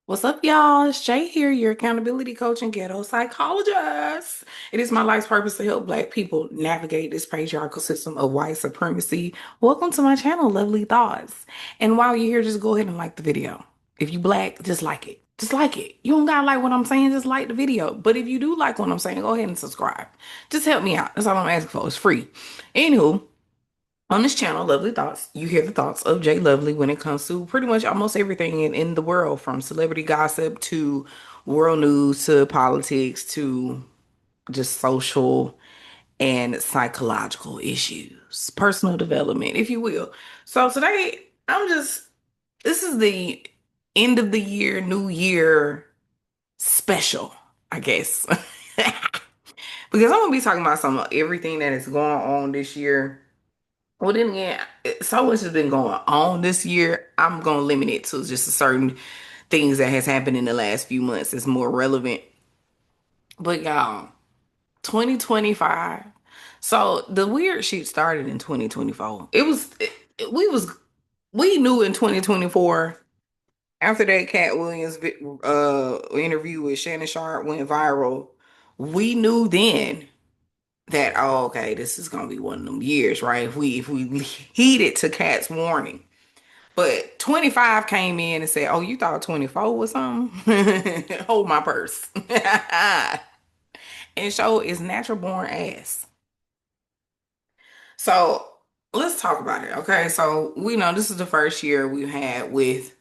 What's up, y'all? It's Jay here, your accountability coach and ghetto psychologist. It is my life's purpose to help Black people navigate this patriarchal system of white supremacy. Welcome to my channel, Lovely Thoughts. And while you're here, just go ahead and like the video. If you Black, just like it. Just like it. You don't gotta like what I'm saying, just like the video. But if you do like what I'm saying, go ahead and subscribe. Just help me out. That's all I'm asking for. It's free. Anywho, on this channel, Lovely Thoughts, you hear the thoughts of Jay Lovely when it comes to pretty much almost everything in the world, from celebrity gossip to world news to politics to just social and psychological issues, personal development, if you will. So today, this is the end of the year, new year special, I guess. Because I'm gonna be talking about some of everything that is going on this year. Well, then again, so much has been going on this year. I'm gonna limit it to just certain things that has happened in the last few months that's more relevant. But y'all, 2025. So the weird shit started in 2024. We knew in 2024 after that Cat Williams interview with Shannon Sharp went viral. We knew then that, oh, okay, this is gonna be one of them years, right? If we heeded to Cat's warning. But 25 came in and said, "Oh, you thought 24 was something? Hold my purse." And show is natural born ass. So let's talk about it. Okay. So we know this is the first year we've had with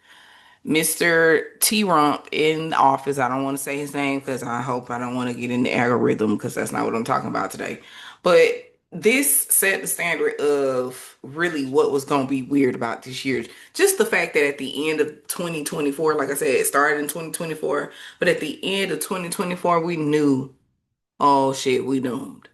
Mr. T Rump in the office. I don't want to say his name because I hope I don't want to get in the algorithm because that's not what I'm talking about today. But this set the standard of really what was going to be weird about this year. Just the fact that at the end of 2024, like I said, it started in 2024, but at the end of 2024, we knew, oh shit, we doomed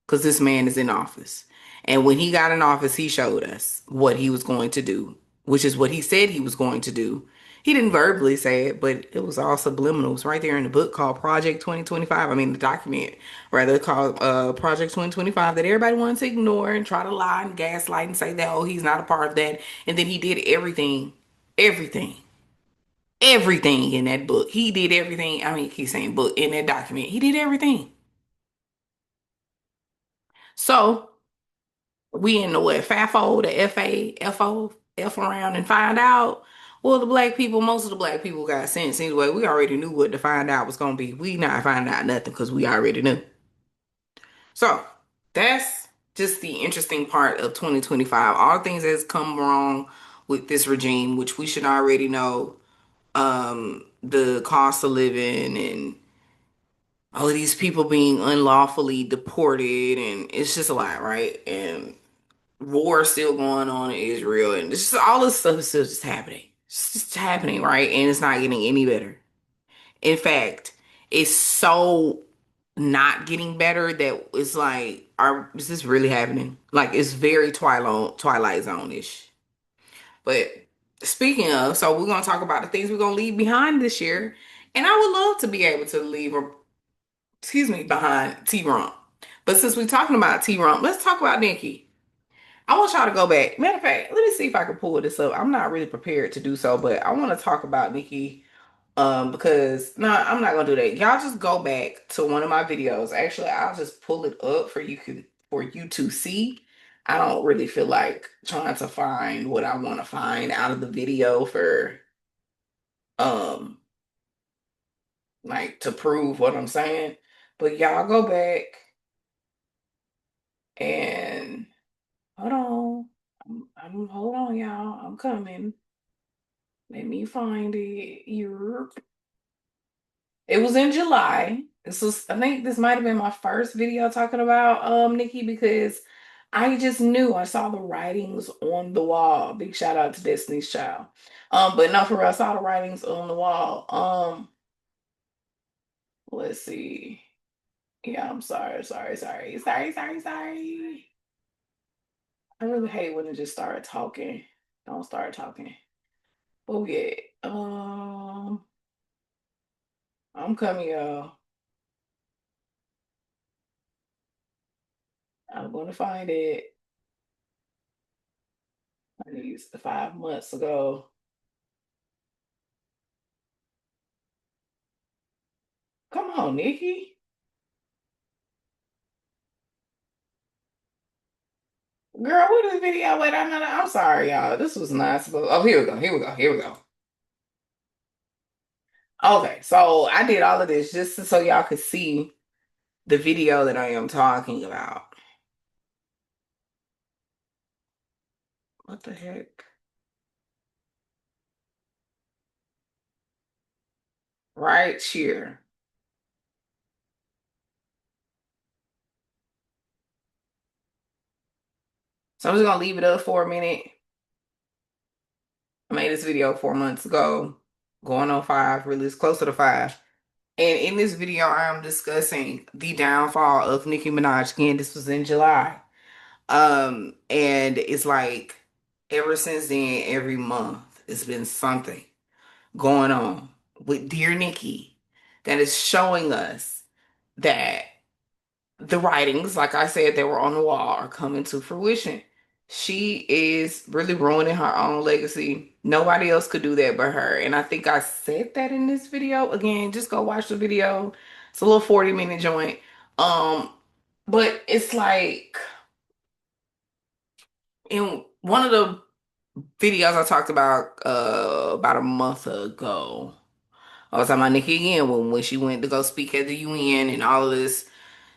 because this man is in office. And when he got in office, he showed us what he was going to do, which is what he said he was going to do. He didn't verbally say it, but it was all subliminal. It was right there in the book called Project 2025. I mean, the document, rather, called Project 2025, that everybody wanted to ignore and try to lie and gaslight and say that, oh, he's not a part of that. And then he did everything, everything in that book. He did everything. I mean, he's saying book in that document. He did everything. So, we in the what, FAFO, the FAFO, F around and find out. Well, the black people, most of the black people got sense anyway. We already knew what to find out was gonna be. We not finding out nothing because we already knew. So that's just the interesting part of 2025. All things that's come wrong with this regime, which we should already know. The cost of living and all of these people being unlawfully deported, and it's just a lot, right? And war still going on in Israel, and this all this stuff is still just happening. It's just happening, right? And it's not getting any better. In fact, it's so not getting better that it's like, is this really happening? Like, it's very Twilight Zone-ish. But speaking of, so we're gonna talk about the things we're gonna leave behind this year, and I would love to be able to leave, excuse me, behind T Rump. But since we're talking about T Rump, let's talk about Nikki. I want y'all to go back. Matter of fact, let me see if I can pull this up. I'm not really prepared to do so, but I want to talk about Nikki. Because no, I'm not gonna do that. Y'all just go back to one of my videos. Actually, I'll just pull it up for you to see. I don't really feel like trying to find what I want to find out of the video for um like to prove what I'm saying. But y'all go back and hold on. Hold on, y'all. I'm coming. Let me find it. Europe. It was in July. This was, I think this might have been my first video talking about Nikki, because I just knew, I saw the writings on the wall. Big shout out to Destiny's Child. But no, for real, I saw the writings on the wall. Let's see. Yeah, I'm sorry. I really hate when it just started talking. Don't start talking. Oh yeah. I'm coming, y'all. I'm gonna find it. I need 5 months ago. on, Nikki. Girl, what is the video? Wait, I'm sorry, y'all. This was not supposed. Oh, here we go. Here we go. Here we go. Okay, so I did all of this just so y'all could see the video that I am talking about. What the heck? Right here. So I'm just gonna leave it up for a minute. I made this video 4 months ago, going on five, really it's closer to five. And in this video, I am discussing the downfall of Nicki Minaj. Again, this was in July. And it's like ever since then, every month, it's been something going on with Dear Nikki that is showing us that the writings, like I said, that were on the wall are coming to fruition. She is really ruining her own legacy. Nobody else could do that but her. And I think I said that in this video. Again, just go watch the video. It's a little 40-minute joint. Um, but it's like in one of the videos I talked about a month ago. I was talking about Nikki again when she went to go speak at the UN and all of this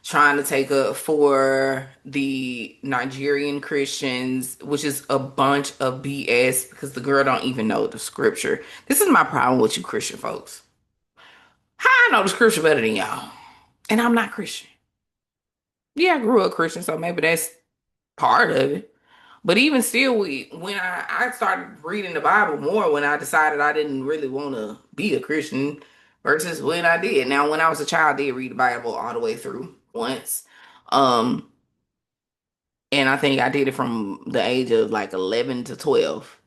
trying to take up for the Nigerian Christians, which is a bunch of BS because the girl don't even know the scripture. This is my problem with you Christian folks. How I know the scripture better than y'all? And I'm not Christian. Yeah, I grew up Christian, so maybe that's part of it. But even still, when I started reading the Bible more when I decided I didn't really want to be a Christian versus when I did. Now, when I was a child, I did read the Bible all the way through once. Um, and I think I did it from the age of like 11 to 12.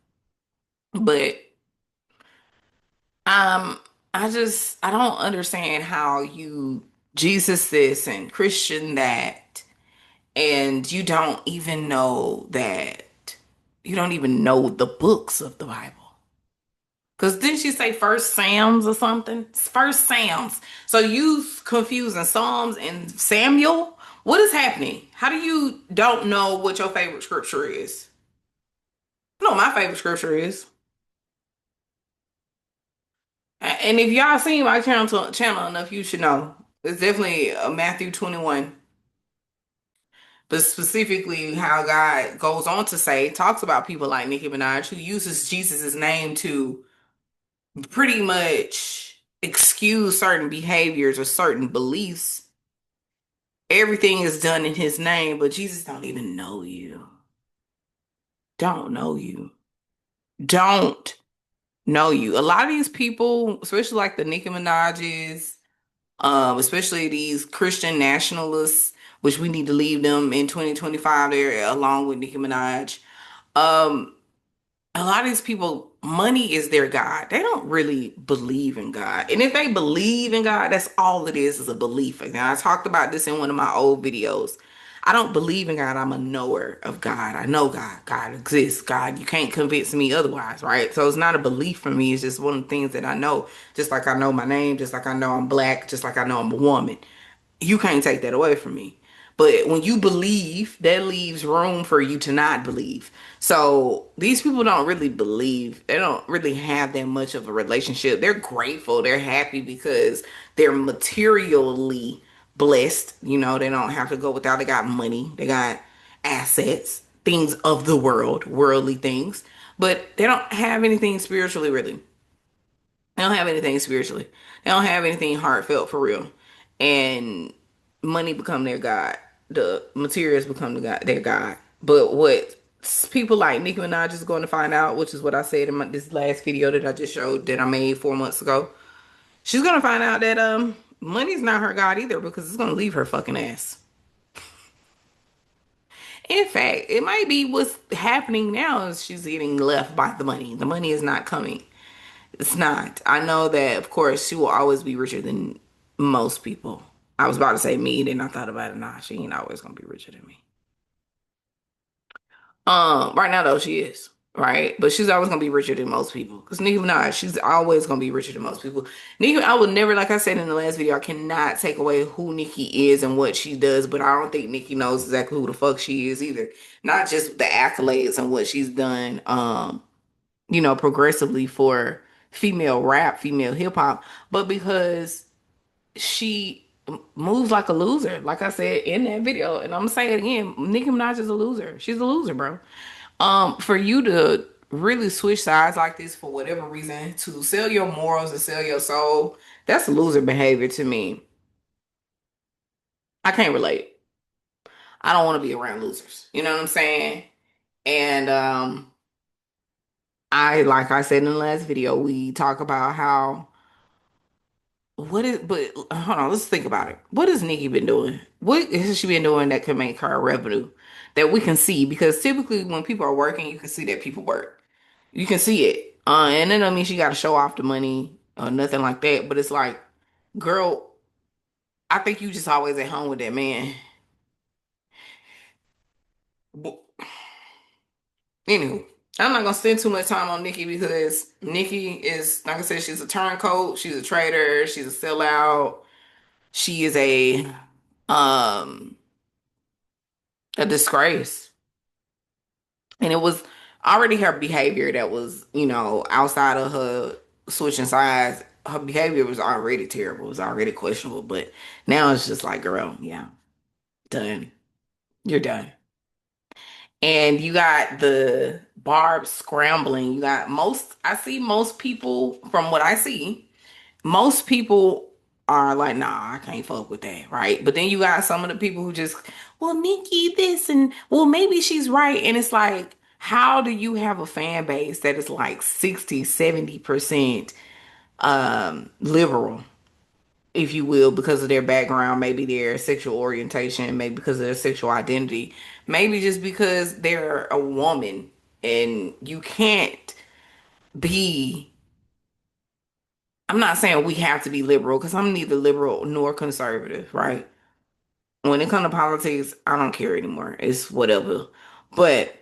But um, I don't understand how you Jesus this and Christian that, and you don't even know that you don't even know the books of the Bible. Because didn't she say first Sam's or something? First Sam's. So you confusing Psalms and Samuel? What is happening? How do you don't know what your favorite scripture is? No, my favorite scripture is. And if y'all seen my channel enough, you should know. It's definitely Matthew 21. But specifically how God goes on to say, talks about people like Nicki Minaj who uses Jesus' name to pretty much excuse certain behaviors or certain beliefs. Everything is done in his name, but Jesus don't even know you. Don't know you. Don't know you. A lot of these people, especially like the Nicki Minaj's, especially these Christian nationalists, which we need to leave them in 2025 there along with Nicki Minaj. Um, a lot of these people, money is their God. They don't really believe in God. And if they believe in God, that's all it is a belief. Now, I talked about this in one of my old videos. I don't believe in God. I'm a knower of God. I know God. God exists. God, you can't convince me otherwise, right? So it's not a belief for me. It's just one of the things that I know. Just like I know my name, just like I know I'm black, just like I know I'm a woman. You can't take that away from me. But when you believe, that leaves room for you to not believe. So these people don't really believe. They don't really have that much of a relationship. They're grateful. They're happy because they're materially blessed. You know, they don't have to go without. They got money. They got assets, things of the world, worldly things. But they don't have anything spiritually, really. They don't have anything spiritually. They don't have anything heartfelt for real. And money become their God. The materials become their God. But what people like Nicki Minaj is going to find out, which is what I said in this last video that I just showed that I made 4 months ago. She's going to find out that money's not her God either because it's going to leave her fucking ass. In fact, it might be what's happening now is she's getting left by the money. The money is not coming. It's not. I know that, of course, she will always be richer than most people. I was about to say me, then I thought about it. Nah, she ain't always gonna be richer than me. Right now though, she is. right? But she's always gonna be richer than most people. Because Nicki Minaj, she's always gonna be richer than most people. Nicki, I would never, like I said in the last video, I cannot take away who Nicki is and what she does, but I don't think Nicki knows exactly who the fuck she is either. Not just the accolades and what she's done, progressively for female rap, female hip hop, but because she moves like a loser, like I said in that video, and I'm gonna say it again, Nicki Minaj is a loser. She's a loser, bro. For you to really switch sides like this for whatever reason, to sell your morals and sell your soul, that's loser behavior to me. I can't relate. I don't want to be around losers. You know what I'm saying? And like I said in the last video, we talk about how but hold on, let's think about it. What has Nikki been doing? What has she been doing that could make her revenue that we can see? Because typically when people are working, you can see that people work. You can see it. And that don't mean she got to show off the money or nothing like that. But it's like, girl, I think you just always at home with that man. But anywho, I'm not gonna spend too much time on Nikki because Nikki is, like I said, she's a turncoat, she's a traitor, she's a sellout, she is um a disgrace. And it was already her behavior that was, outside of her switching sides. Her behavior was already terrible. It was already questionable. But now it's just like, girl, yeah, done. You're done. And you got the Barb scrambling. You got I see most people, from what I see, most people are like, nah, I can't fuck with that, right? But then you got some of the people who just, well, Nikki, this, and well, maybe she's right. And it's like, how do you have a fan base that is like 60, 70% liberal, if you will, because of their background, maybe their sexual orientation, maybe because of their sexual identity, maybe just because they're a woman and you can't be. I'm not saying we have to be liberal because I'm neither liberal nor conservative, right? When it comes to politics, I don't care anymore. It's whatever. But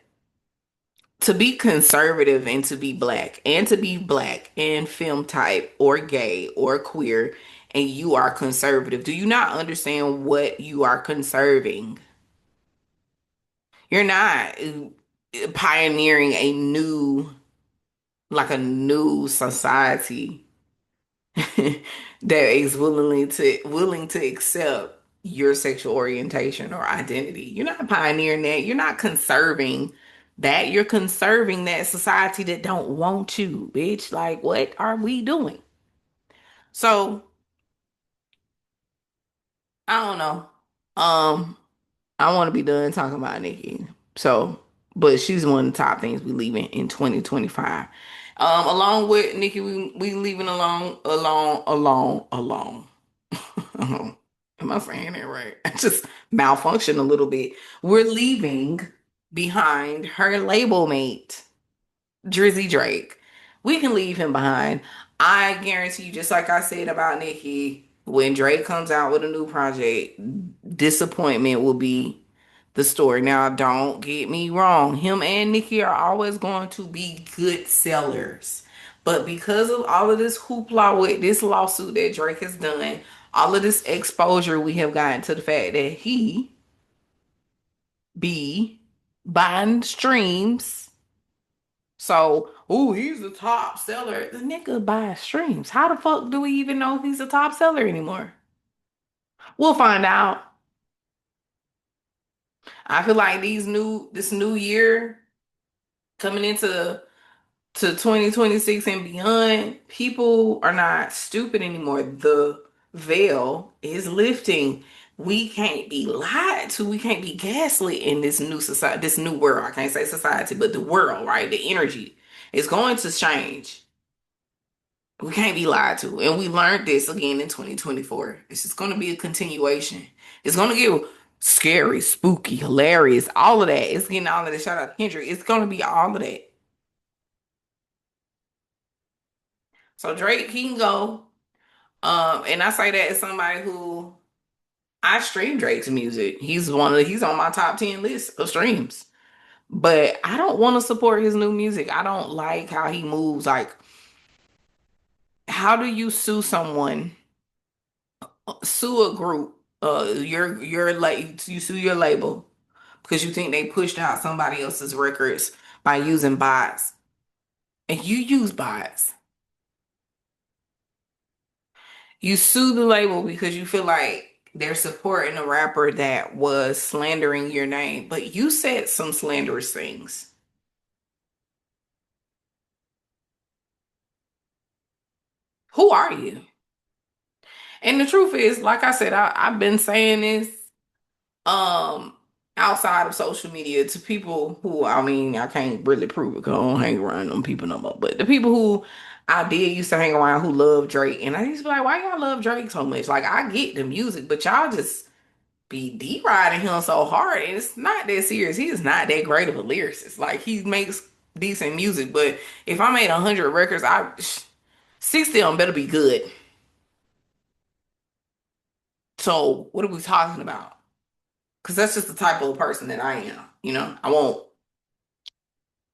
to be conservative and to be black and film type or gay or queer, and you are conservative, do you not understand what you are conserving? You're not pioneering like a new society that is willing to accept your sexual orientation or identity. You're not pioneering that. You're not conserving that. You're conserving that society that don't want you, bitch. Like, what are we doing? So, I don't know. Um, I want to be done talking about Nikki. So, but she's one of the top things we leaving in 2025. Along with Nikki, we leaving alone. Am I saying that right? I just malfunctioned a little bit. We're leaving behind her label mate, Drizzy Drake. We can leave him behind. I guarantee you, just like I said about Nicki, when Drake comes out with a new project, disappointment will be the story. Now, don't get me wrong. Him and Nicki are always going to be good sellers. But because of all of this hoopla with this lawsuit that Drake has done, all of this exposure we have gotten to the fact that he be buying streams. So, oh, he's the top seller. The nigga buys streams. How the fuck do we even know if he's a top seller anymore? We'll find out. I feel like this new year coming into to 2026 and beyond, people are not stupid anymore. The veil is lifting. We can't be lied to. We can't be gaslit in this new society, this new world. I can't say society, but the world, right? The energy is going to change. We can't be lied to. And we learned this again in 2024. It's just going to be a continuation. It's going to get scary, spooky, hilarious, all of that. It's getting all of that. Shout out to Kendrick. It's going to be all of that. So Drake, he can go. And I say that as somebody who I stream Drake's music. He's on my top 10 list of streams. But I don't want to support his new music. I don't like how he moves. Like, how do you sue someone, sue a group, you sue your label because you think they pushed out somebody else's records by using bots, and you use bots. You sue the label because you feel like they're supporting a rapper that was slandering your name, but you said some slanderous things. Who are you? And the truth is, like I said, I've been saying this um outside of social media to people who, I mean, I can't really prove it because I don't hang around them people no more. But the people who I did used to hang around who love Drake, and I used to be like, why y'all love Drake so much? Like, I get the music, but y'all just be deriding him so hard, and it's not that serious. He is not that great of a lyricist. Like, he makes decent music, but if I made 100 records, 60 of them better be good. So what are we talking about? Because that's just the type of person that I am. I won't.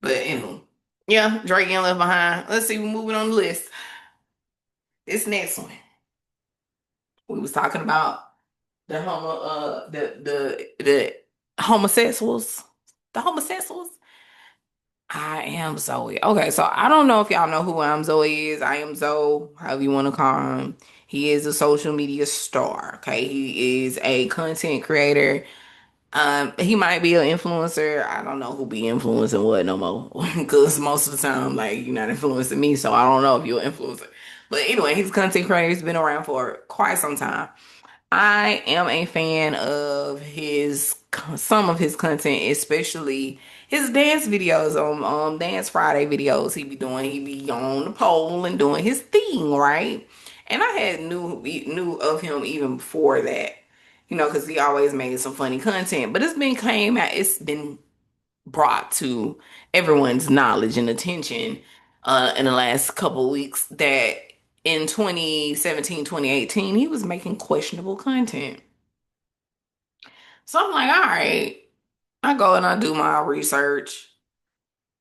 But anyway, yeah, Drake getting left behind. Let's see, we're moving on the list. This next one, we was talking about the homosexuals, the homosexuals. I am Zoe. Okay, so I don't know if y'all know who I'm Zoe is. I am Zoe, however you want to call him. He is a social media star. Okay, he is a content creator. He might be an influencer. I don't know who be influencing what no more. Because most of the time, like, you're not influencing me, so I don't know if you're an influencer. But anyway, he's a content creator. He's been around for quite some time. I am a fan of his some of his content, especially his dance videos on Dance Friday videos he be on the pole and doing his thing, right? And I had knew of him even before that, because he always made some funny content. But it's been brought to everyone's knowledge and attention in the last couple of weeks that in 2017, 2018, he was making questionable content. So I'm like, all right, I go and I do my research.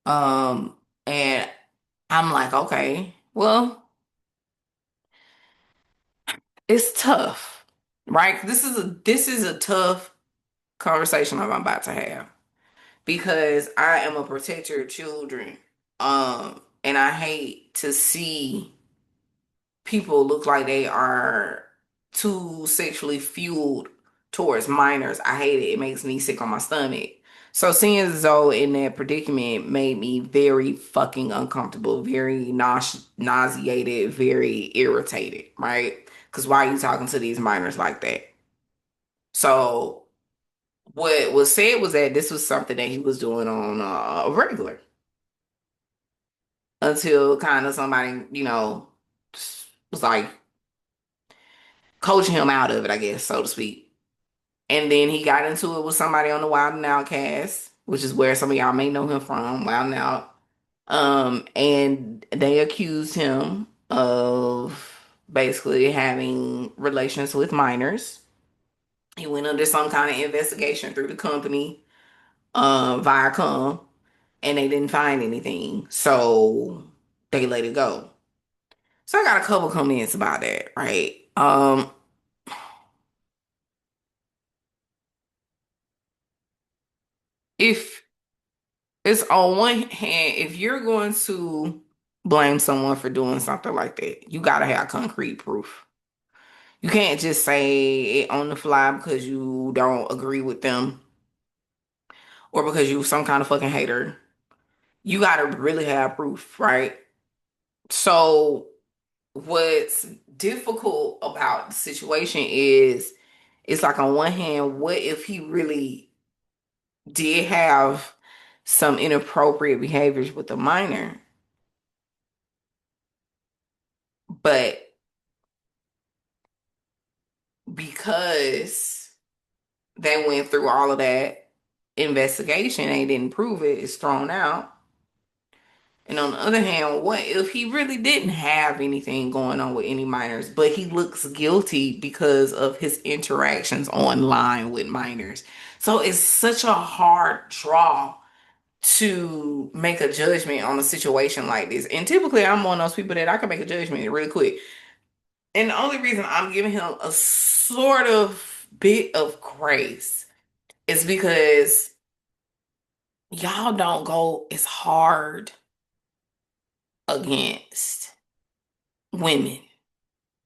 And I'm like, okay, well, it's tough, right? This is a tough conversation I'm about to have because I am a protector of children. And I hate to see people look like they are too sexually fueled towards minors. I hate it. It makes me sick on my stomach. So seeing Zoe in that predicament made me very fucking uncomfortable, very nauseated, very irritated, right? Because why are you talking to these minors like that? So what was said was that this was something that he was doing on a regular until kind of somebody, was like coaching him out of it, I guess, so to speak. And then he got into it with somebody on the Wild and Out cast, which is where some of y'all may know him from, Wild and Out. And they accused him of basically having relations with minors. He went under some kind of investigation through the company, Viacom, and they didn't find anything. So they let it go. So I got a couple comments about that, right? If It's on one hand, if you're going to blame someone for doing something like that, you gotta have concrete proof. You can't just say it on the fly because you don't agree with them or because you some kind of fucking hater. You gotta really have proof, right? So what's difficult about the situation is it's like on one hand, what if he really did have some inappropriate behaviors with a minor, but because they went through all of that investigation, they didn't prove it, it's thrown out. And on the other hand, what if he really didn't have anything going on with any minors, but he looks guilty because of his interactions online with minors? So it's such a hard draw to make a judgment on a situation like this. And typically, I'm one of those people that I can make a judgment really quick. And the only reason I'm giving him a sort of bit of grace is because y'all don't go as hard against women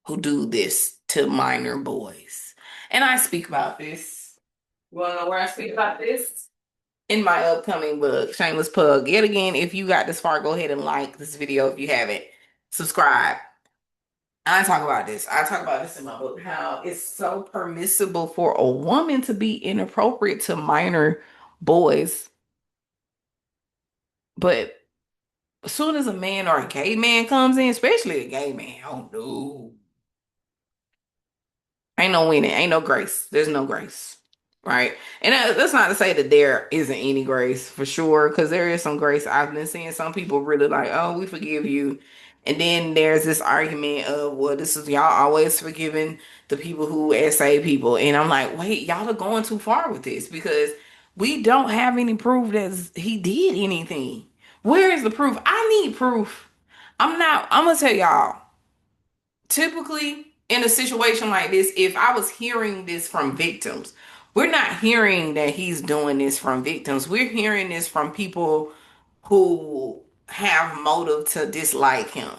who do this to minor boys. And I speak about this. You wanna know where I speak about this? In my upcoming book, Shameless Pug. Yet again, if you got this far, go ahead and like this video if you haven't. Subscribe. I talk about this. I talk about this in my book, how it's so permissible for a woman to be inappropriate to minor boys. But as soon as a man or a gay man comes in, especially a gay man, oh no. Ain't no winning, ain't no grace. There's no grace, right? And that's not to say that there isn't any grace for sure, because there is some grace. I've been seeing some people really like, oh, we forgive you. And then there's this argument of, well, this is y'all always forgiving the people who essay people. And I'm like, wait, y'all are going too far with this because we don't have any proof that he did anything. Where is the proof? I need proof. I'm gonna tell y'all typically in a situation like this, if I was hearing this from victims, we're not hearing that he's doing this from victims. We're hearing this from people who have motive to dislike him.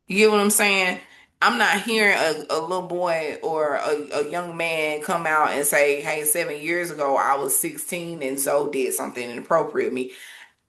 You get what I'm saying? I'm not hearing a little boy or a young man come out and say, hey, 7 years ago I was 16 and so did something inappropriate to me.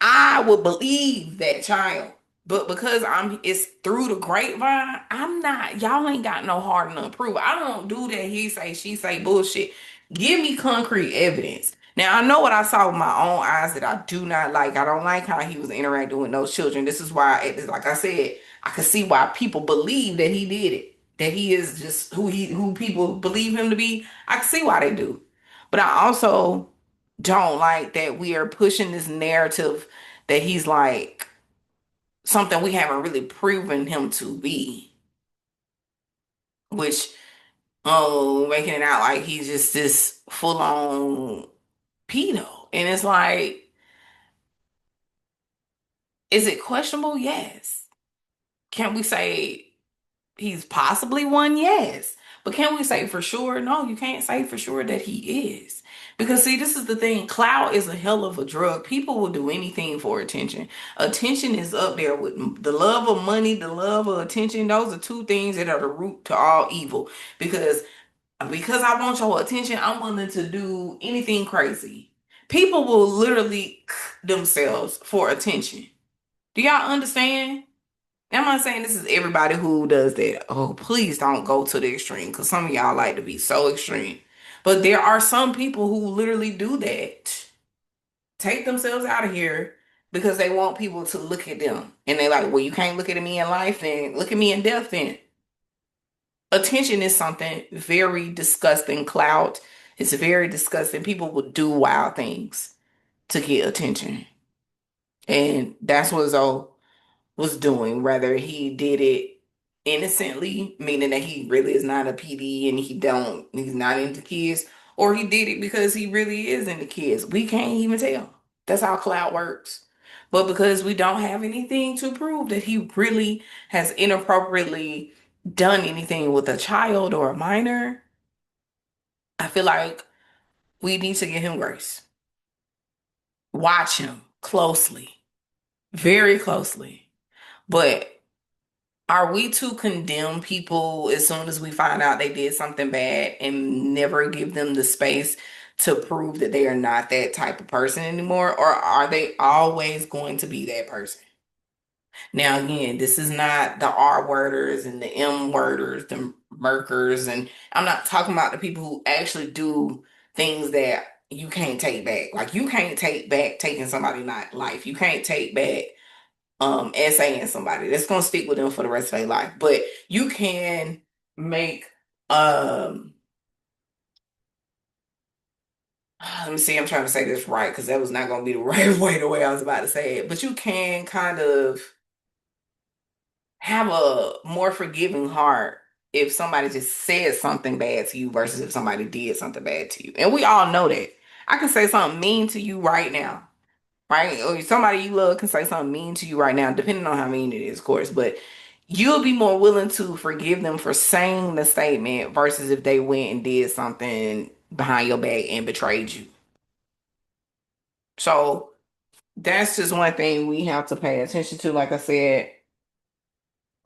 I would believe that child. But because it's through the grapevine, I'm not, y'all ain't got no hard enough proof. I don't do that he say, she say bullshit. Give me concrete evidence. Now, I know what I saw with my own eyes that I do not like. I don't like how he was interacting with those children. This is why, like I said, I can see why people believe that he did it. That he is just who people believe him to be. I can see why they do. But I also don't like that we are pushing this narrative that he's like something we haven't really proven him to be, which making it out like he's just this full on pedo. And it's like, is it questionable? Yes. Can we say he's possibly one? Yes. But can we say for sure? No, you can't say for sure that he is. Because see, this is the thing. Clout is a hell of a drug. People will do anything for attention. Attention is up there with the love of money, the love of attention. Those are two things that are the root to all evil. Because I want your attention, I'm willing to do anything crazy. People will literally themselves for attention. Do y'all understand? I'm not saying this is everybody who does that. Oh, please don't go to the extreme because some of y'all like to be so extreme. But there are some people who literally do that. Take themselves out of here because they want people to look at them. And they like, well, you can't look at me in life, then look at me in death then. Attention is something very disgusting. Clout is very disgusting. People will do wild things to get attention. And that's what Zoe was doing, whether he did it innocently, meaning that he really is not a PD and he's not into kids, or he did it because he really is into kids. We can't even tell. That's how clout works. But because we don't have anything to prove that he really has inappropriately done anything with a child or a minor, I feel like we need to give him grace. Watch him closely, very closely. But are we to condemn people as soon as we find out they did something bad and never give them the space to prove that they are not that type of person anymore? Or are they always going to be that person? Now, again, this is not the R worders and the M worders, the murkers, and I'm not talking about the people who actually do things that you can't take back. Like you can't take back taking somebody not life. You can't take back essaying somebody that's gonna stick with them for the rest of their life. But you can make let me see, I'm trying to say this right because that was not gonna be the right way the way I was about to say it. But you can kind of have a more forgiving heart if somebody just says something bad to you versus if somebody did something bad to you. And we all know that. I can say something mean to you right now. right? Or somebody you love can say something mean to you right now, depending on how mean it is, of course. But you'll be more willing to forgive them for saying the statement versus if they went and did something behind your back and betrayed you. So that's just one thing we have to pay attention to. Like I said,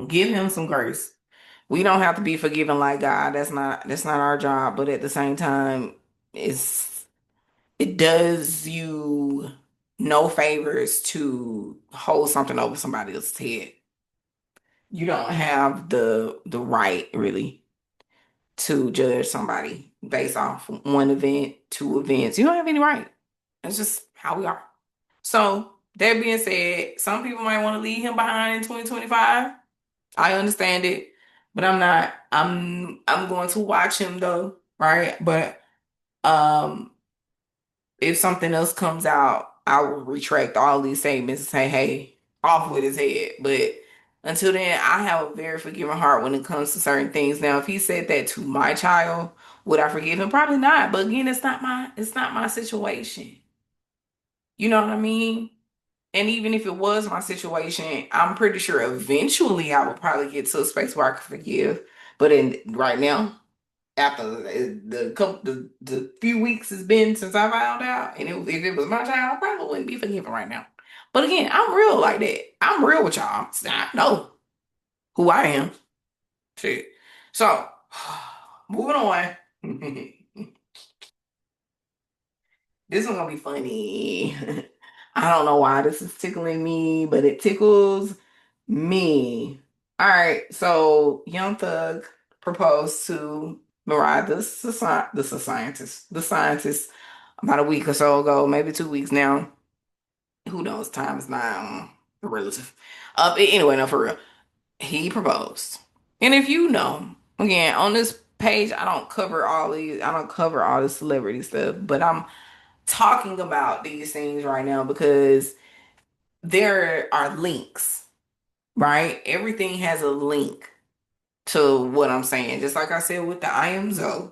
give him some grace. We don't have to be forgiving like God. That's not our job. But at the same time, it does you no favors to hold something over somebody else's head. You don't have the right really to judge somebody based off one event, two events. You don't have any right. That's just how we are. So that being said, some people might want to leave him behind in 2025. I understand it, but I'm not. I'm going to watch him though, right? But um if something else comes out, I will retract all these statements and say, hey, off with his head. But until then, I have a very forgiving heart when it comes to certain things. Now, if he said that to my child, would I forgive him? Probably not. But again, it's not my situation. You know what I mean? And even if it was my situation, I'm pretty sure eventually I would probably get to a space where I could forgive. But in right now, after the few weeks it's been since I found out, and if it was my child, I probably wouldn't be forgiven right now. But again, I'm real like that. I'm real with y'all. So I know who I am. Shit. So moving on. This one gonna be funny. I don't know why this is tickling me, but it tickles me. All right, so Young Thug proposed to Mariah, the scientist, about a week or so ago, maybe 2 weeks now. Who knows? Time is not relative. Anyway, no, for real. He proposed, and if you know, again, on this page, I don't cover all these. I don't cover all the celebrity stuff, but I'm talking about these things right now because there are links, right? Everything has a link to what I'm saying. Just like I said with the I am Zoe,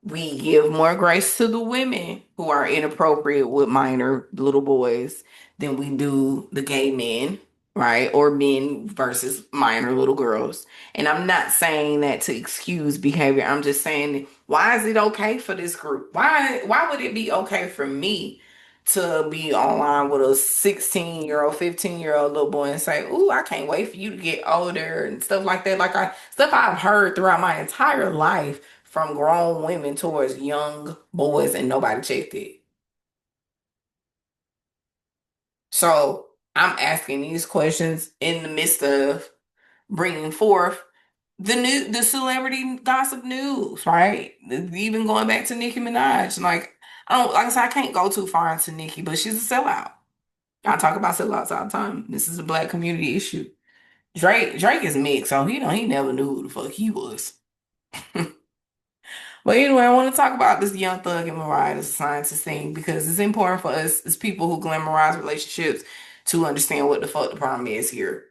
we give more grace to the women who are inappropriate with minor little boys than we do the gay men, right? Or men versus minor little girls. And I'm not saying that to excuse behavior. I'm just saying, why is it okay for this group? Why would it be okay for me to be online with a 16-year-old, 15-year-old little boy and say, "Ooh, I can't wait for you to get older," and stuff like that. Like stuff I've heard throughout my entire life from grown women towards young boys, and nobody checked it. So I'm asking these questions in the midst of bringing forth the celebrity gossip news, right? Even going back to Nicki Minaj, like I don't, like I said, I can't go too far into Nicki, but she's a sellout. I talk about sellouts all the time. This is a black community issue. Drake is mixed, so he never knew who the fuck he was. But anyway, I want to talk about this Young Thug and Mariah, the scientist thing, because it's important for us as people who glamorize relationships to understand what the fuck the problem is here.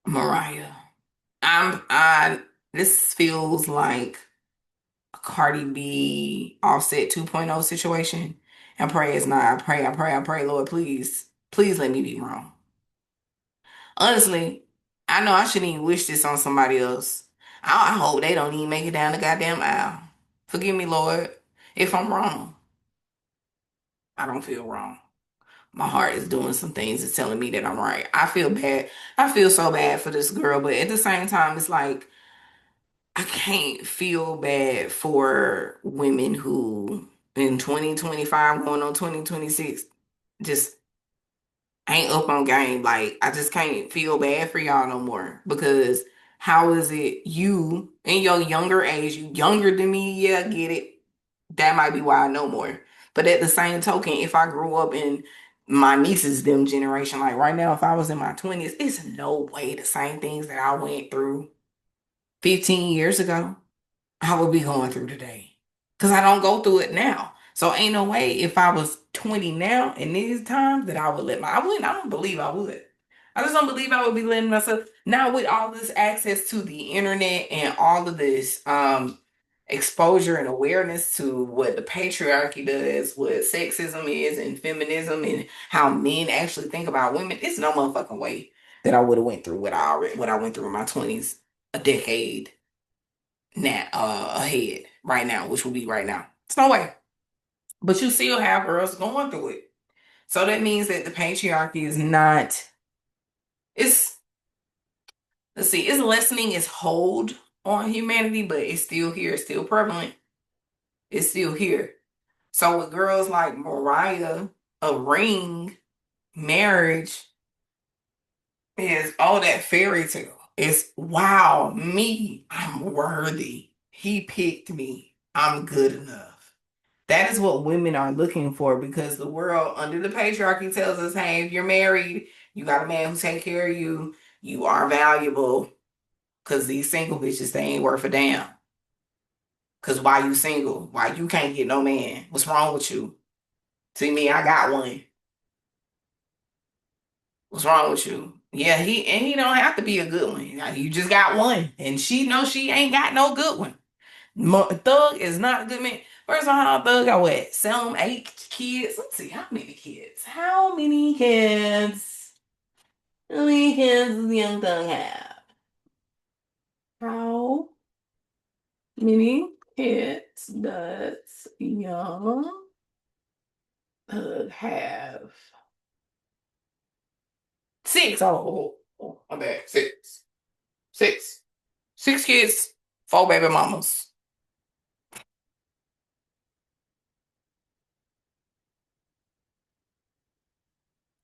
Mariah. I this feels like a Cardi B Offset 2.0 situation. And pray it's not. I pray, Lord, please, please let me be wrong. Honestly, I know I shouldn't even wish this on somebody else. I hope they don't even make it down the goddamn aisle. Forgive me, Lord, if I'm wrong. I don't feel wrong. My heart is doing some things that's telling me that I'm right. I feel bad. I feel so bad for this girl, but at the same time, it's like I can't feel bad for women who in 2025 going on 2026 just ain't up on game. Like I just can't feel bad for y'all no more because how is it you in your younger age, you younger than me, yeah, I get it. That might be why I know more. But at the same token, if I grew up in my nieces them generation, like right now, if I was in my 20s, it's no way the same things that I went through 15 years ago, I would be going through today. Because I don't go through it now. So ain't no way if I was 20 now in these times that I would I don't believe I would. I just don't believe I would be letting myself now with all this access to the internet and all of this. exposure and awareness to what the patriarchy does, what sexism is, and feminism, and how men actually think about women, it's no motherfucking way that I would have went through what I went through in my 20s a decade now ahead right now, which will be right now. It's no way. But you still have girls going through it. So that means that the patriarchy is not, it's, let's see, it's lessening its hold on humanity, but it's still here, it's still prevalent, it's still here. So with girls like Mariah, a ring, marriage is all that fairy tale. It's wow, me, I'm worthy. He picked me. I'm good enough. That is what women are looking for because the world under the patriarchy tells us, hey, if you're married, you got a man who take care of you, you are valuable. Cause these single bitches, they ain't worth a damn. Cause why you single? Why you can't get no man? What's wrong with you? See me, I got one. What's wrong with you? Yeah, he don't have to be a good one. You just got one, and she knows she ain't got no good one. Thug is not a good man. First of all, Thug got what? 8 kids. Let's see, how many kids? How many kids? How many kids does Young Thug have? How many kids does Young Thug have? Six. Oh, my bad. Six. Six. 6 kids, 4 baby mamas.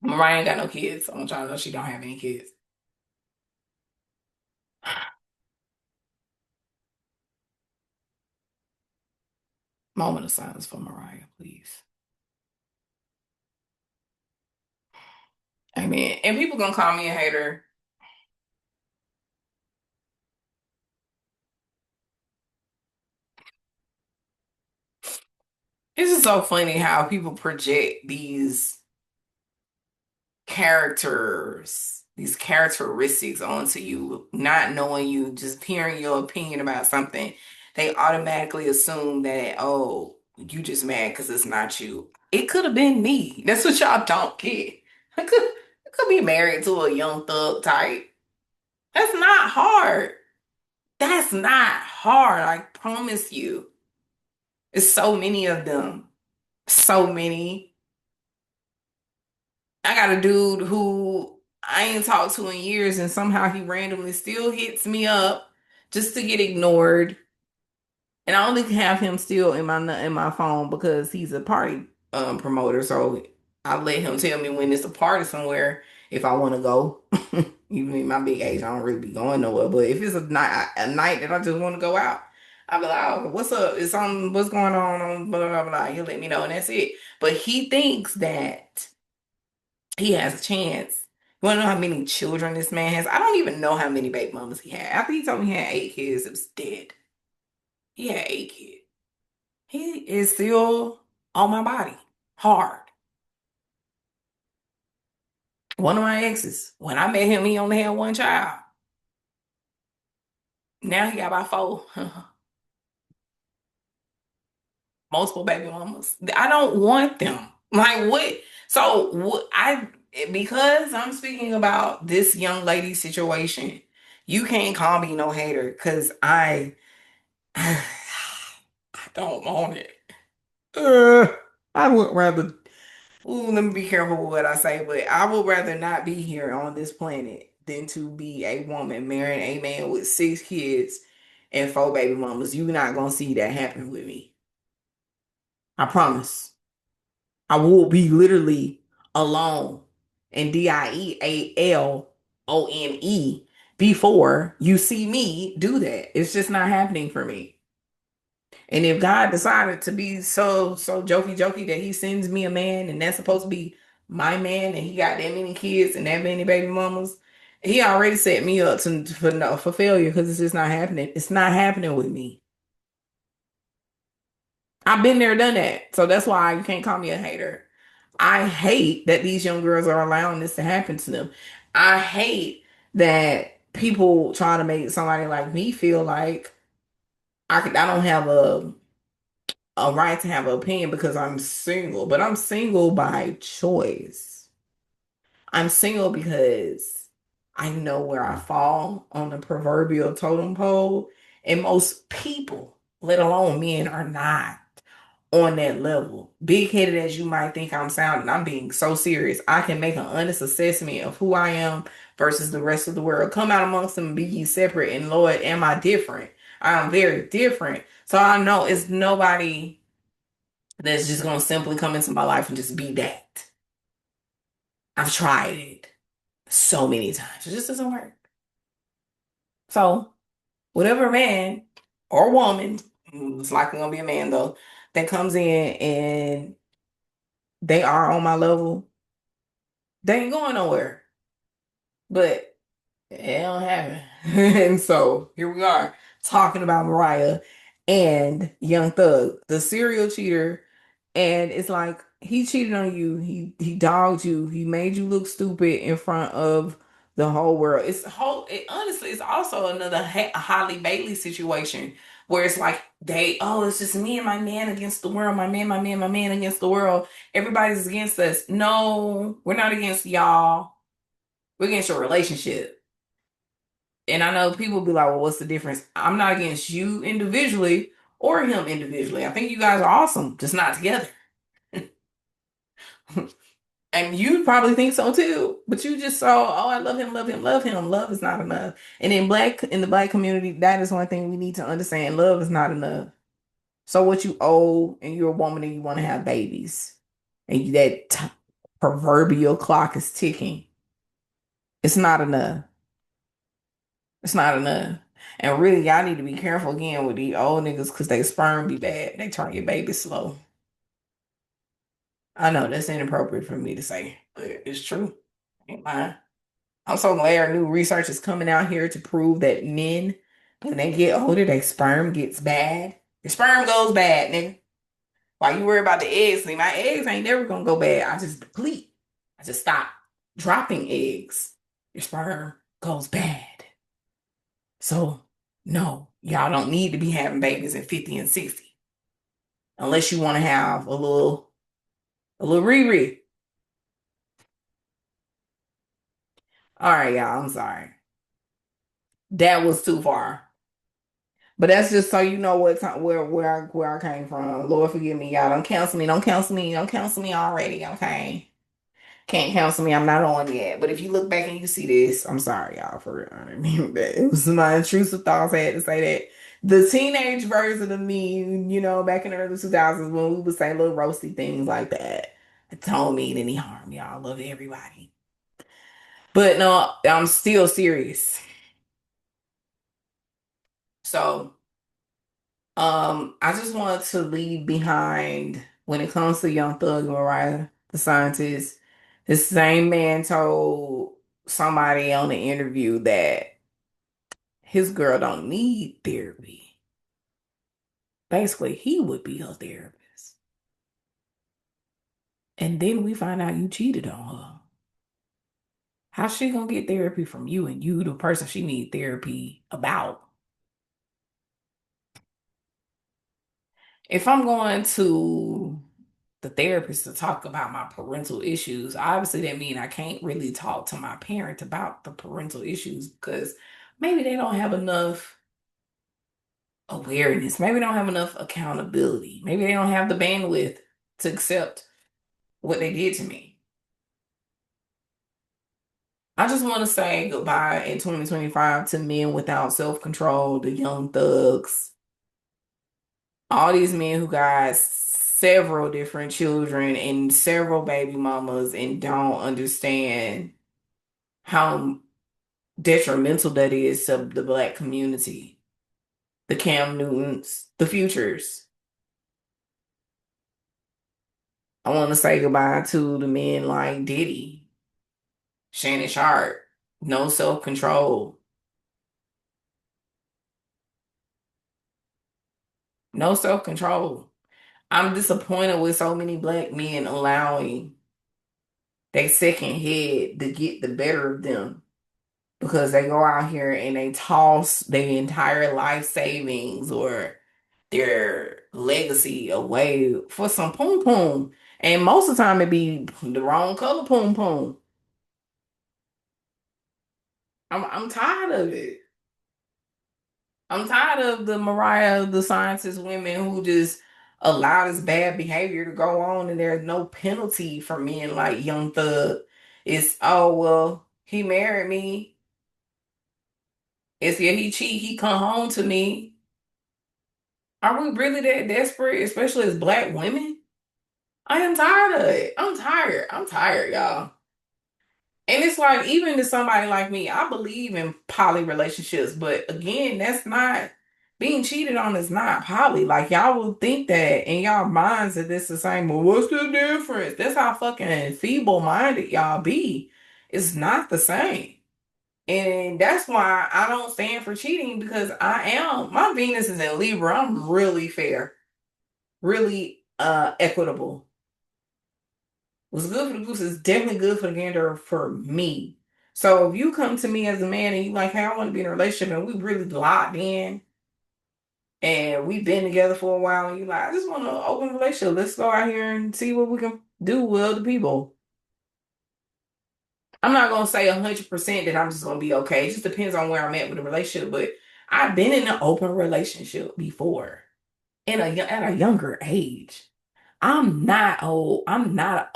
Mariah ain't got no kids. I'm trying to know she don't have any kids. Moment of silence for Mariah, please. Amen. And people gonna call me a hater. It's just so funny how people project these characteristics onto you, not knowing you, just hearing your opinion about something. They automatically assume that, oh, you just mad because it's not you. It could have been me. That's what y'all don't get. I could be married to a young thug type. That's not hard. That's not hard. I promise you. It's so many of them. So many. I got a dude who I ain't talked to in years, and somehow he randomly still hits me up just to get ignored. And I only have him still in my phone because he's a party promoter. So I let him tell me when it's a party somewhere if I want to go. Even in my big age, I don't really be going nowhere. But if it's a night that I just want to go out, I'll be like, oh, what's up? It's on what's going on blah blah blah. He'll let me know, and that's it. But he thinks that he has a chance. You want to know how many children this man has? I don't even know how many baby mamas he had. After he told me he had 8 kids, it was dead. He had 8 kids. He is still on my body. Hard. One of my exes, when I met him, he only had one child. Now he got about four. Multiple baby mamas. I don't want them. Like what? So what because I'm speaking about this young lady situation, you can't call me no hater because I don't want it. Uh, I would rather. Ooh, let me be careful with what I say, but I would rather not be here on this planet than to be a woman marrying a man with 6 kids and 4 baby mamas. You're not gonna see that happen with me. I promise. I will be literally alone and DIEALONE before you see me do that. It's just not happening for me. And if God decided to be so jokey that he sends me a man and that's supposed to be my man and he got that many kids and that many baby mamas, he already set me up for no, for failure because it's just not happening. It's not happening with me. I've been there, done that. So that's why you can't call me a hater. I hate that these young girls are allowing this to happen to them. I hate that people try to make somebody like me feel like I don't have a right to have an opinion because I'm single, but I'm single by choice. I'm single because I know where I fall on the proverbial totem pole, and most people, let alone men, are not on that level. Big headed as you might think I'm sounding, I'm being so serious. I can make an honest assessment of who I am versus the rest of the world. Come out amongst them and be ye separate, and Lord, am I different? I am very different. So I know it's nobody that's just gonna simply come into my life and just be that. I've tried it so many times. It just doesn't work. So whatever man or woman, it's likely gonna be a man though, that comes in and they are on my level, they ain't going nowhere. But it don't happen. And so here we are talking about Mariah and Young Thug, the serial cheater. And it's like he cheated on you. He dogged you. He made you look stupid in front of the whole world. Honestly, it's also another Holly Bailey situation where it's like it's just me and my man against the world. My man against the world. Everybody's against us. No, we're not against y'all. We're against your relationship. And I know people be like, well, what's the difference? I'm not against you individually or him individually. I think you guys are awesome, just not together. And you probably think so too. But you just saw, oh, I love him, love him, love him. Love is not enough. And in the black community, that is one thing we need to understand. Love is not enough. So what you owe, and you're a woman and you want to have babies, and proverbial clock is ticking. It's not enough. It's not enough. And really, y'all need to be careful again with these old niggas because they sperm be bad. They turn your baby slow. I know that's inappropriate for me to say, but it's true. Ain't lying. I'm so glad new research is coming out here to prove that men, when they get older, their sperm gets bad. Your sperm goes bad, nigga. While you worry about the eggs, see, my eggs ain't never gonna go bad. I just deplete. I just stop dropping eggs. Your sperm goes bad. So, no, y'all don't need to be having babies at 50 and 60 unless you want to have a little Riri. All right, y'all, I'm sorry. That was too far. But that's just so you know what time, where I came from. Lord forgive me, y'all. Don't cancel me. Don't cancel me. Don't cancel me already. Okay. Can't cancel me. I'm not on yet. But if you look back and you see this, I'm sorry, y'all, for real. I didn't mean that. It was my intrusive thoughts. I had to say that. The teenage version of me, back in the early 2000s when we would say little roasty things like that. It don't mean any harm, y'all. Love everybody. But no, I'm still serious. So, I just wanted to leave behind when it comes to Young Thug and Mariah, the scientist. The same man told somebody on the interview that his girl don't need therapy. Basically, he would be her therapist. And then we find out you cheated on her. How's she gonna get therapy from you and you the person she need therapy about? If I'm going to the therapist to talk about my parental issues, obviously that means I can't really talk to my parent about the parental issues because maybe they don't have enough awareness. Maybe they don't have enough accountability. Maybe they don't have the bandwidth to accept what they did to me. I just want to say goodbye in 2025 to men without self-control, the young thugs, all these men who got several different children and several baby mamas and don't understand how detrimental that is to the black community. The Cam Newtons, the futures. I want to say goodbye to the men like Diddy, Shannon Sharp, no self-control, no self-control. I'm disappointed with so many black men allowing their second head to get the better of them because they go out here and they toss their entire life savings or their legacy away for some poom poom. And most of the time it be the wrong color poom poom. I'm tired of it. I'm tired of the Mariah, the scientist women who just allow this bad behavior to go on and there's no penalty for men like Young Thug. It's, oh, well, he married me. It's, yeah, he cheat, he come home to me. Are we really that desperate, especially as black women? I am tired of it. I'm tired. I'm tired, y'all. And it's like, even to somebody like me, I believe in poly relationships, but again, that's not being cheated on is not poly. Like y'all will think that in y'all minds that it's the same. Well, what's the difference? That's how fucking feeble-minded y'all be. It's not the same. And that's why I don't stand for cheating because my Venus is in Libra. I'm really fair, really equitable. What's good for the goose is definitely good for the gander for me. So if you come to me as a man and you like, hey, I want to be in a relationship and we really locked in and we've been together for a while and you like, I just want to open a relationship. Let's go out here and see what we can do with other people. I'm not gonna say 100% that I'm just gonna be okay. It just depends on where I'm at with the relationship. But I've been in an open relationship before at a younger age. I'm not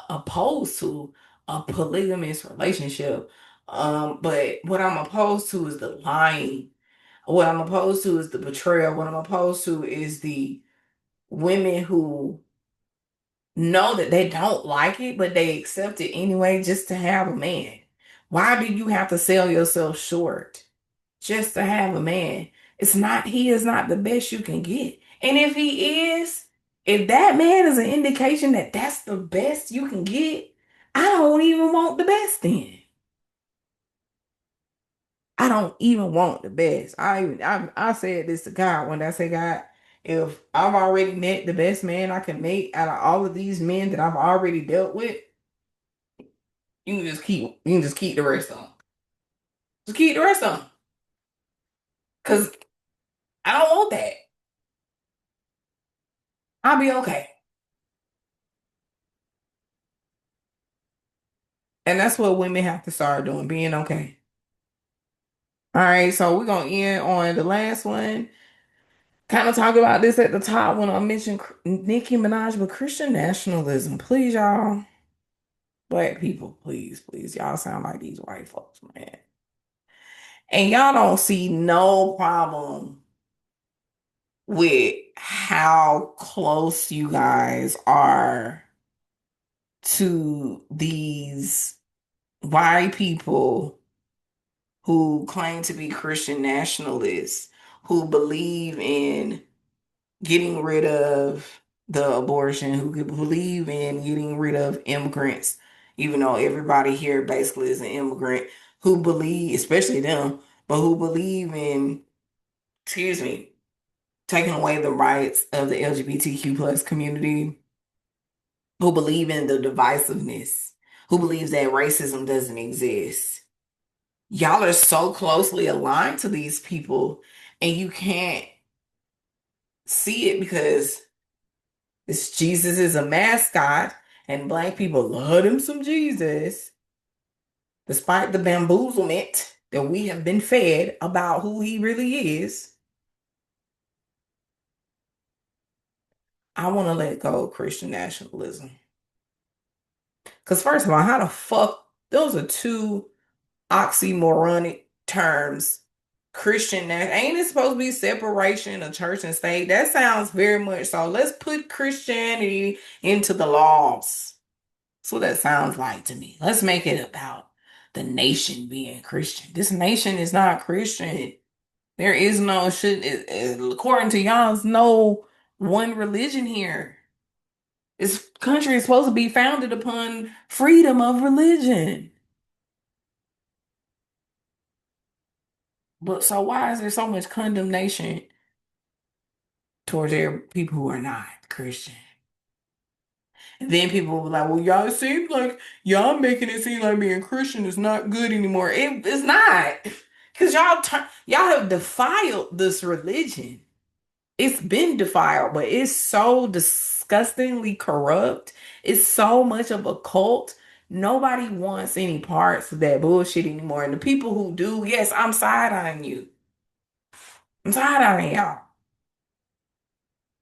opposed to a polygamous relationship. But what I'm opposed to is the lying. What I'm opposed to is the betrayal. What I'm opposed to is the women who know that they don't like it, but they accept it anyway just to have a man. Why do you have to sell yourself short just to have a man? He is not the best you can get. And if he is, if that man is an indication that that's the best you can get, I don't even want the best then. I don't even want the best. I said this to God when I say, God, if I've already met the best man I can make out of all of these men that I've already dealt with, you can just keep the rest of them. Just keep the rest of them. Cause I don't want that. I'll be okay. And that's what women have to start doing, being okay. All right, so we're gonna end on the last one. Kind of talk about this at the top when I mentioned Nicki Minaj, but Christian nationalism. Please, y'all. Black people, please, please. Y'all sound like these white folks, man. And y'all don't see no problem with how close you guys are to these white people who claim to be Christian nationalists, who believe in getting rid of the abortion, who believe in getting rid of immigrants, even though everybody here basically is an immigrant, who believe, especially them, but who believe in, excuse me, taking away the rights of the LGBTQ plus community, who believe in the divisiveness, who believes that racism doesn't exist. Y'all are so closely aligned to these people, and you can't see it because Jesus is a mascot, and black people love him some Jesus, despite the bamboozlement that we have been fed about who he really is. I want to let go of Christian nationalism. Because, first of all, how the fuck, those are two oxymoronic terms. Ain't it supposed to be separation of church and state? That sounds very much so. Let's put Christianity into the laws. That's what that sounds like to me. Let's make it about the nation being Christian. This nation is not Christian. There is no, according to y'all, there's no one religion here. This country is supposed to be founded upon freedom of religion. But so why is there so much condemnation towards their people who are not Christian? And then people will be like, well, y'all, it seems like y'all making it seem like being Christian is not good anymore. It's not. Because y'all have defiled this religion. It's been defiled, but it's so disgustingly corrupt. It's so much of a cult. Nobody wants any parts of that bullshit anymore. And the people who do, yes, I'm side-eyeing you. I'm side-eyeing y'all.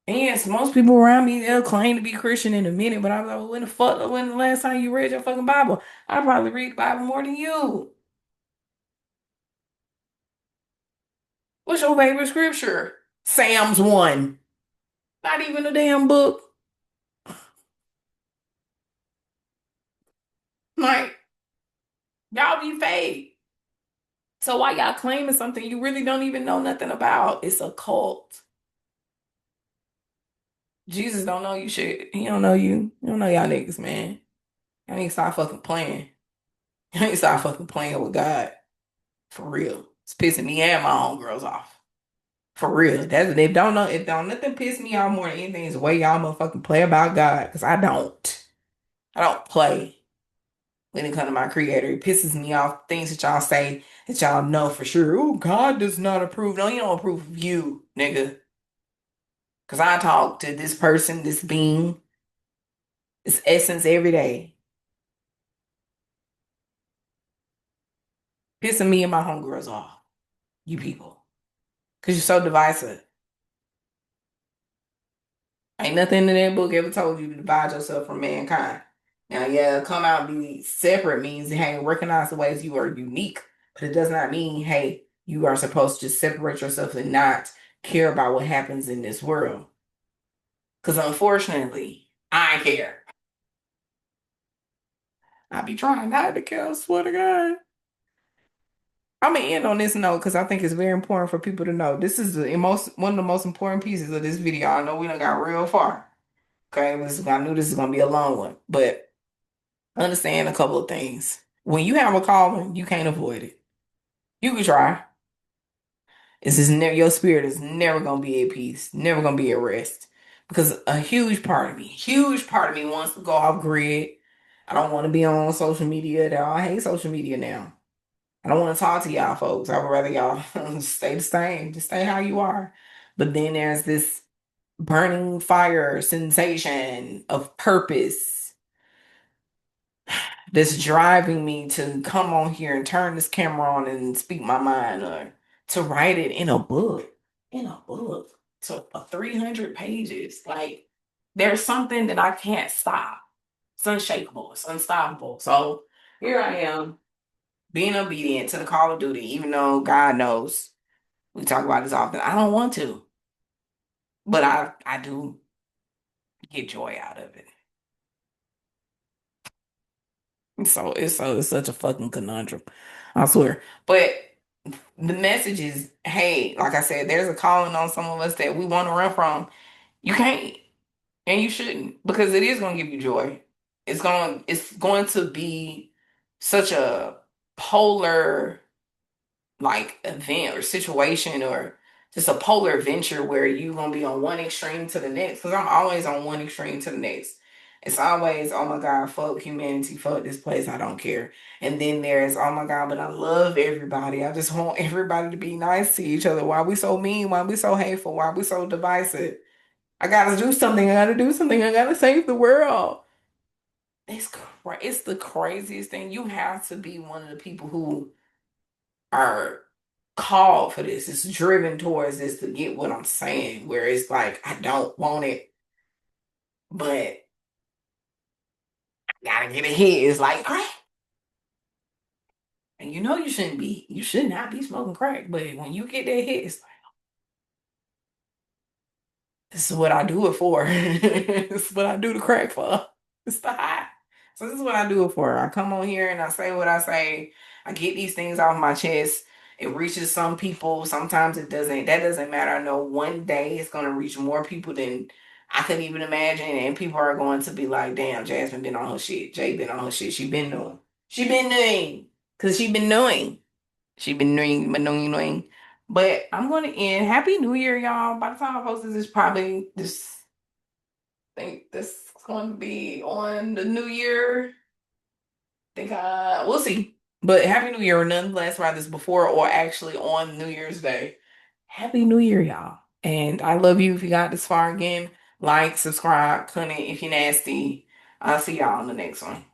And yes, most people around me, they'll claim to be Christian in a minute, but I'm like, well, when the last time you read your fucking Bible? I probably read the Bible more than you. What's your favorite scripture? Psalms 1. Not even a damn book. Like, y'all be fake. So why y'all claiming something you really don't even know nothing about? It's a cult. Jesus don't know you shit. He don't know you. He don't know y'all niggas, man. Y'all need to stop fucking playing. Y'all need to stop fucking playing with God. For real. It's pissing me and my homegirls off. For real. That's if don't know if don't nothing piss me off more than anything is the way y'all motherfucking play about God. Cause I don't. I don't play when it comes to my creator. It pisses me off things that y'all say that y'all know for sure. Oh, God does not approve. No, he don't approve of you, nigga. Cause I talk to this person, this being, this essence every day. Pissing me and my homegirls off. You people. Cause you're so divisive. Ain't nothing in that book ever told you to divide yourself from mankind. Now, yeah, come out and be separate means, hey, recognize the ways you are unique, but it does not mean, hey, you are supposed to just separate yourself and not care about what happens in this world. Because unfortunately, I care. I be trying not to care, I swear to God. I'm gonna end on this note because I think it's very important for people to know. This is one of the most important pieces of this video. I know we done got real far. Okay, I knew this is gonna be a long one, but understand a couple of things. When you have a calling, you can't avoid it. You can try. It's just never your spirit is never gonna be at peace, never gonna be at rest. Because a huge part of me wants to go off grid. I don't want to be on social media at all. I hate social media now. I don't want to talk to y'all folks. I would rather y'all stay the same. Just stay how you are. But then there's this burning fire sensation of purpose that's driving me to come on here and turn this camera on and speak my mind or to write it in a book. In a book. So 300 pages. Like there's something that I can't stop. It's unshakable. It's unstoppable. So here I am being obedient to the call of duty, even though God knows we talk about this often. I don't want to, but I do get joy out of it. It's such a fucking conundrum. I swear. But the message is, hey, like I said, there's a calling on some of us that we want to run from. You can't and you shouldn't because it is going to give you joy. It's going to be such a polar like event or situation or just a polar venture where you're gonna be on one extreme to the next. Because I'm always on one extreme to the next. It's always, oh my God, fuck humanity, fuck this place, I don't care. And then there's, oh my God, but I love everybody. I just want everybody to be nice to each other. Why we so mean? Why we so hateful? Why we so divisive? I gotta do something. I gotta do something. I gotta save the world. It's the craziest thing. You have to be one of the people who are called for this. It's driven towards this to get what I'm saying. Where it's like I don't want it, but I gotta get it here. It's like crack, and you know you should not be smoking crack. But when you get that hit, it's this is what I do it for. This is what I do the crack for. It's the high. So this is what I do it for. I come on here and I say what I say. I get these things off my chest. It reaches some people. Sometimes it doesn't. That doesn't matter. I know one day it's going to reach more people than I could even imagine. And people are going to be like, damn, Jasmine been on her shit. Jay been on her shit. She been doing. She been doing. Because she been doing. She been doing. But I'm going to end. Happy New Year, y'all. By the time I post this, it's probably this. I think this is going to be on the New Year. I think we'll see. But Happy New Year, nonetheless, whether it's before or actually on New Year's Day. Happy New Year, y'all. And I love you if you got this far again. Like, subscribe, comment if you're nasty. I'll see y'all on the next one.